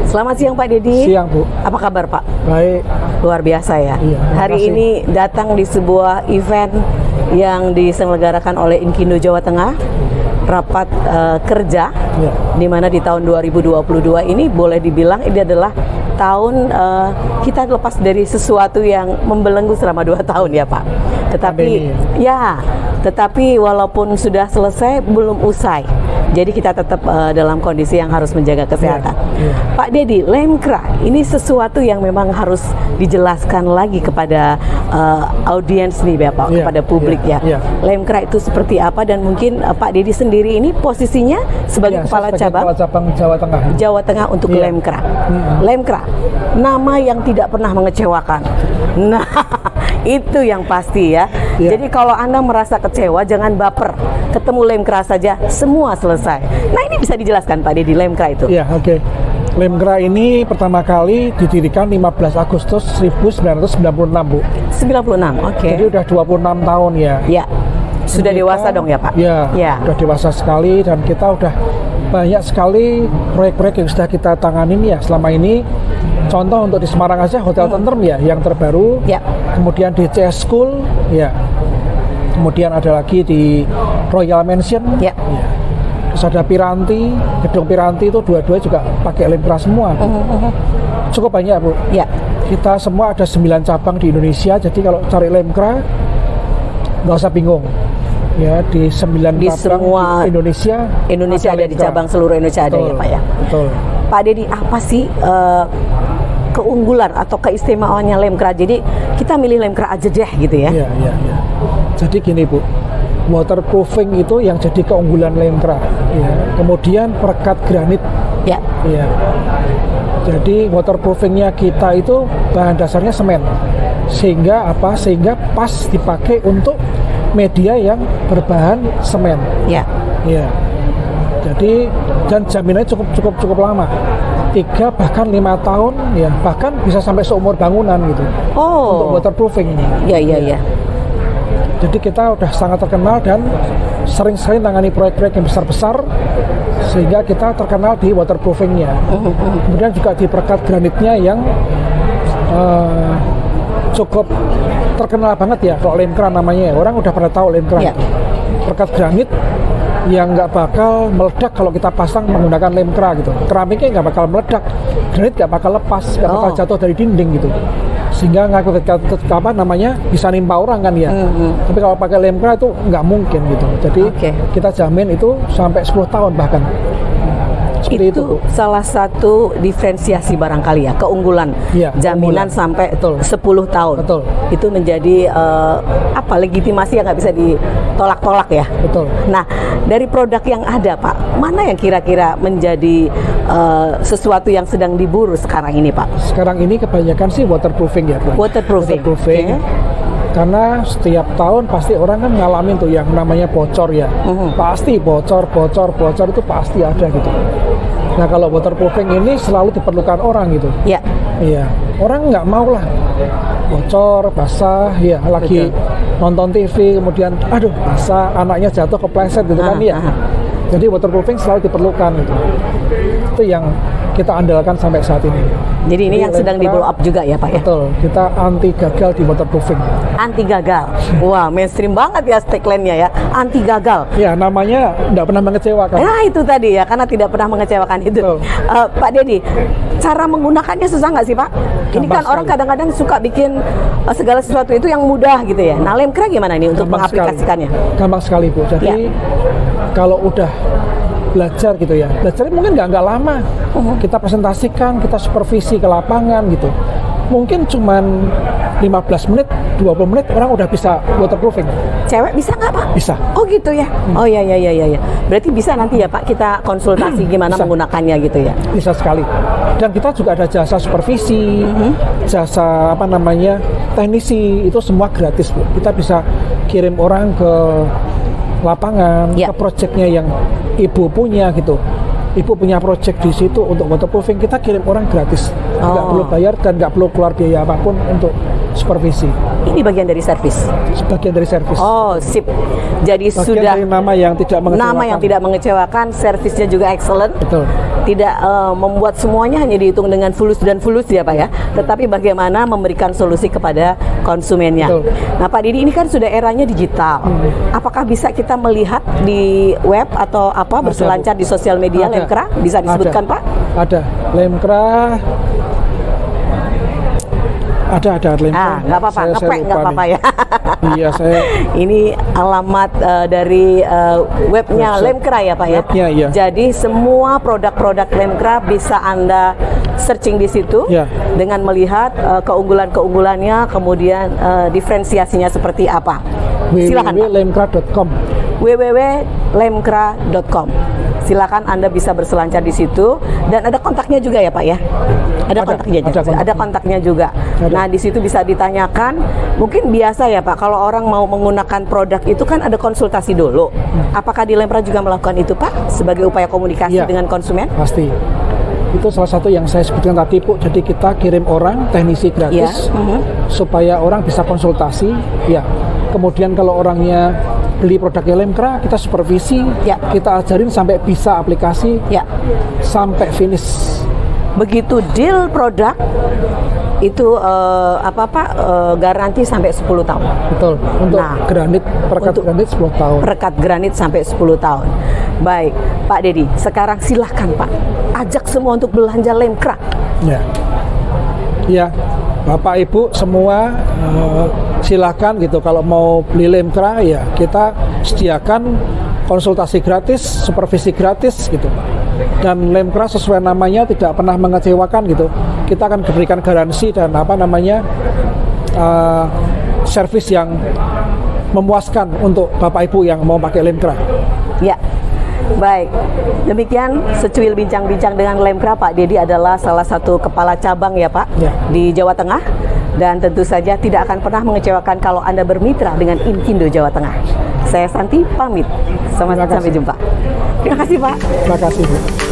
Selamat siang Pak Dedi. Siang Bu. Apa kabar Pak? Baik. Luar biasa ya. Iya, Hari makasih. ini datang di sebuah event yang diselenggarakan oleh Inkindo Jawa Tengah, rapat kerja, Iya. di mana di tahun 2022 ini boleh dibilang ini adalah tahun kita lepas dari sesuatu yang membelenggu selama 2 tahun ya Pak. Tetapi tetapi walaupun sudah selesai belum usai. Jadi kita tetap dalam kondisi yang harus menjaga kesehatan. Iya. Pak Dedi, Lemkra ini sesuatu yang memang harus dijelaskan lagi kepada audiens nih ya Pak, kepada publik ya. Lemkra itu seperti apa dan mungkin Pak Dedi sendiri ini posisinya sebagai kepala cabang Jawa Tengah. Jawa Tengah untuk Lemkra. Lemkra, nama yang tidak pernah mengecewakan. Nah, itu yang pasti ya. Jadi kalau Anda merasa kecewa jangan baper. Ketemu Lemkra saja semua selesai. Nah, ini bisa dijelaskan Pak Dedi Lemkra itu. Iya, oke. Lemkra ini pertama kali didirikan 15 Agustus 1996, Bu. 96, oke. Jadi udah 26 tahun ya. Ya. Sudah dewasa dong ya Pak? Ya, udah dewasa sekali dan kita udah banyak sekali proyek-proyek yang sudah kita tanganin ya selama ini. Contoh untuk di Semarang aja Hotel Tentrem ya yang terbaru. Ya. Kemudian di CS School ya. Kemudian ada lagi di Royal Mansion. Ya. Terus ada Piranti, gedung Piranti itu dua-dua juga pakai Lemkra semua. Cukup banyak Bu. Ya. Kita semua ada 9 cabang di Indonesia. Jadi kalau cari Lemkra nggak usah bingung. Ya di 9 Di cabang semua di Indonesia ada di Lemkra. cabang seluruh Indonesia ada ya Pak ya. Betul. Pak Dedi, apa sih keunggulan atau keistimewaannya Lemkra? Jadi kita milih Lemkra aja deh gitu ya. Iya. Jadi gini Bu, waterproofing itu yang jadi keunggulan Lemkra. Ya. Kemudian perekat granit. Ya. Iya. Jadi waterproofingnya kita itu bahan dasarnya semen. Sehingga apa? Sehingga pas dipakai untuk media yang berbahan semen. Ya. Iya. Jadi dan jaminannya cukup lama. 3 bahkan 5 tahun ya, bahkan bisa sampai seumur bangunan gitu. Oh. Untuk waterproofing ini. Iya. Jadi kita udah sangat terkenal dan sering-sering tangani proyek-proyek yang besar-besar sehingga kita terkenal di waterproofingnya. Kemudian juga di perekat granitnya yang cukup terkenal banget ya. Kalau Lemkra namanya, orang udah pada tahu Lemkra. Ya. Perekat granit yang nggak bakal meledak kalau kita pasang menggunakan Lemkra gitu. Keramiknya nggak bakal meledak, granit nggak bakal lepas, nggak bakal jatuh dari dinding gitu. Sehingga apa namanya bisa nimpa orang kan ya. Tapi kalau pakai Lemkra itu nggak mungkin gitu. Jadi kita jamin itu sampai 10 tahun bahkan. Seperti itu salah satu diferensiasi barangkali ya, keunggulan. Jaminan sampai 10 tahun. Betul. Itu menjadi legitimasi yang nggak bisa ditolak-tolak ya. Betul. Nah, dari produk yang ada Pak, mana yang kira-kira menjadi sesuatu yang sedang diburu sekarang ini Pak? Sekarang ini kebanyakan sih waterproofing ya Bu. Waterproofing. Karena setiap tahun pasti orang kan ngalamin tuh yang namanya bocor ya. Pasti bocor itu pasti ada gitu. Nah kalau waterproofing ini selalu diperlukan orang gitu. Iya. Orang nggak mau lah bocor, basah, ya lagi nonton TV kemudian aduh basah, anaknya jatuh kepleset gitu kan ya. Jadi waterproofing selalu diperlukan gitu. Itu yang kita andalkan sampai saat ini. Jadi ini yang sedang di blow up juga ya Pak ya? Betul, kita anti gagal di waterproofing. Anti gagal? Wah, mainstream banget ya tagline-nya ya, anti gagal. Ya, namanya tidak pernah mengecewakan. Nah itu tadi ya, karena tidak pernah mengecewakan itu. Pak Dedi, cara menggunakannya susah nggak sih Pak? Ini kan orang kadang-kadang suka bikin segala sesuatu itu yang mudah gitu ya. Nah Lemkra gimana nih untuk mengaplikasikannya? Gampang sekali Bu, jadi kalau udah belajar gitu ya, belajarnya mungkin nggak lama. Kita presentasikan, kita supervisi ke lapangan gitu. Mungkin cuman 15 menit, 20 menit orang udah bisa waterproofing. Cewek bisa nggak Pak? Bisa. Oh gitu ya? Oh iya. Berarti bisa nanti ya Pak kita konsultasi gimana menggunakannya gitu ya? Bisa sekali. Dan kita juga ada jasa supervisi, jasa teknisi, itu semua gratis Bu. Kita bisa kirim orang ke lapangan, ke proyeknya yang ibu punya gitu. Ibu punya proyek di situ untuk waterproofing, kita kirim orang gratis. nggak perlu bayar dan nggak perlu keluar biaya apapun untuk supervisi. Ini bagian dari servis. Sebagian dari servis. Oh, sip. Jadi Bagian sudah dari nama yang tidak mengecewakan. nama yang tidak mengecewakan, servisnya juga excellent. Betul. Tidak membuat semuanya hanya dihitung dengan fulus dan fulus ya Pak ya, tetapi bagaimana memberikan solusi kepada konsumennya. Betul. Nah Pak Didi, ini kan sudah eranya digital. Apakah bisa kita melihat di web atau apa berselancar di sosial media Ada. Lemkra? Bisa disebutkan Pak? Ada. Lemkra. Ada Lemkra. Nggak apa-apa, Saya nggak lupa apa-apa nih. ya. Iya, saya Ini alamat dari webnya Website. Lemkra ya Pak ya. Webnya, iya. Jadi semua produk-produk Lemkra bisa Anda searching di situ Ya. dengan melihat keunggulan-keunggulannya, kemudian diferensiasinya seperti apa. Silakan Pak. www.lemkra.com. www.lemkra.com. Silakan Anda bisa berselancar di situ dan ada kontaknya juga ya Pak ya. Ada kontaknya juga. Ada kontaknya juga. Ada. Nah, di situ bisa ditanyakan. Mungkin biasa ya Pak, kalau orang mau menggunakan produk itu kan ada konsultasi dulu. Apakah di Lemkra juga melakukan itu Pak sebagai upaya komunikasi Iya. dengan konsumen? Pasti. Itu salah satu yang saya sebutkan tadi, Bu. Jadi kita kirim orang teknisi gratis Iya. supaya orang bisa konsultasi. Ya. Kemudian kalau orangnya beli produknya Lemkra, kita supervisi, Ya. kita ajarin sampai bisa aplikasi, Ya. sampai finish. Begitu deal produk itu garansi sampai 10 tahun. Betul. Untuk Nah, granit, perekat untuk granit 10 tahun. Perekat granit sampai 10 tahun. Baik, Pak Dedi, sekarang silahkan Pak, ajak semua untuk belanja Lemkra. Ya. Ya. Bapak Ibu semua silakan gitu, kalau mau beli Lemkra ya kita sediakan konsultasi gratis, supervisi gratis gitu. Dan Lemkra sesuai namanya tidak pernah mengecewakan gitu. Kita akan berikan garansi dan servis yang memuaskan untuk Bapak Ibu yang mau pakai Lemkra. Ya. Baik, demikian secuil bincang-bincang dengan Lemkra. Pak Dedi adalah salah satu kepala cabang ya Pak Ya. di Jawa Tengah, dan tentu saja tidak akan pernah mengecewakan kalau Anda bermitra dengan Inkindo Jawa Tengah. Saya Santi pamit, sampai jumpa. Terima kasih Pak. Terima kasih, Bu.